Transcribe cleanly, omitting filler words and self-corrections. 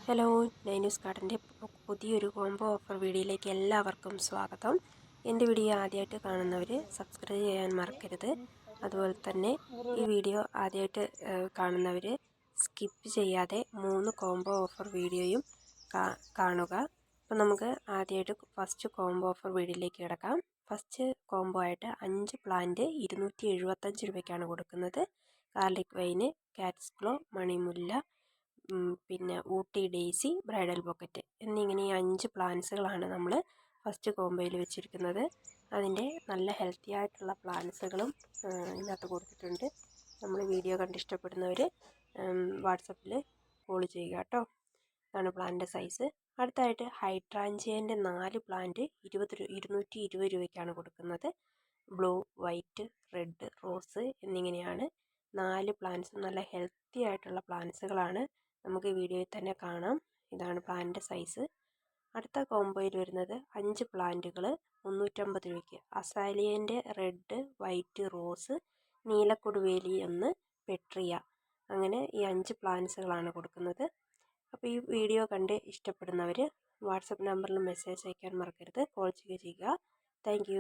Hello, നൈനൂസ് ഗാർഡൻ്റെ പുതിയൊരു combo offer വീഡിയോയിലേക്ക് എല്ലാവർക്കും സ്വാഗതം. എൻ്റെ വീഡിയോ ആദ്യമായിട്ട് കാണുന്നവർ സബ്സ്ക്രൈബ് ചെയ്യാൻ മറക്കരുത്. അതുപോലെ തന്നെ ഈ വീഡിയോ ആദ്യമായിട്ട് കാണുന്നവർ സ്കിപ്പ് ചെയ്യാതെ 3 കോംബോ ഓഫർ വീഡിയോയും കാണുക. അപ്പോൾ നമുക്ക് ആദ്യമായിട്ട് ഫസ്റ്റ് കോംബോ ഓഫർ വീഡിയോയിലേക്ക് കിടക്കാം. ഫസ്റ്റ് കോംബോ ആയിട്ട് 5 പ്ലാന്റ് 275 രൂപയ്ക്കാണ് കൊടുക്കുന്നത്. ഗാർലിക് വൈന്, കാറ്റ്സ് ഗ്ലോ, മണിമുല്ല, പിന്നെ ഊട്ടി ഡെയ്സി, ബ്രൈഡൽ ബൊക്കറ്റ് എന്നിങ്ങനെ ഈ 5 പ്ലാന്റ്സുകളാണ് നമ്മൾ ഫസ്റ്റ് കോംബോയിൽ വെച്ചിരിക്കുന്നത്. അതിൻ്റെ നല്ല ഹെൽത്തി ആയിട്ടുള്ള പ്ലാന്റ്സുകളും ഇതിനകത്ത് കൊടുത്തിട്ടുണ്ട്. നമ്മൾ വീഡിയോ കണ്ട് ഇഷ്ടപ്പെടുന്നവർ വാട്സപ്പിൽ കോൾ ചെയ്യുക കേട്ടോ. ഇതാണ് പ്ലാന്റിൻ്റെ സൈസ്. അടുത്തായിട്ട് ഹൈഡ്രാഞ്ചിയൻ്റെ 4 പ്ലാന്റ് 220 രൂപയ്ക്കാണ് കൊടുക്കുന്നത്. ബ്ലൂ, വൈറ്റ്, റെഡ്, റോസ് എന്നിങ്ങനെയാണ് 4 പ്ലാന്റ്സും നല്ല ഹെൽത്തി ആയിട്ടുള്ള പ്ലാന്റ്സുകളാണ്. നമുക്ക് വീഡിയോയിൽ തന്നെ കാണാം. ഇതാണ് പ്ലാന്റിൻ്റെ സൈസ്. അടുത്ത കോംബോയിൽ വരുന്നത് 5 പ്ലാന്റുകൾ 350 രൂപയ്ക്ക്. അസാലിയൻ്റെ റെഡ്, വൈറ്റ്, റോസ്, നീലക്കൊടുവേലി 1, പെട്രിയ, അങ്ങനെ ഈ 5 പ്ലാന്റ്സുകളാണ് കൊടുക്കുന്നത്. അപ്പോൾ ഈ വീഡിയോ കണ്ട് ഇഷ്ടപ്പെടുന്നവർ വാട്സപ്പ് നമ്പറിൽ മെസ്സേജ് അയക്കാൻ മറക്കരുത്. കോൾ ചെയ്യുക. താങ്ക്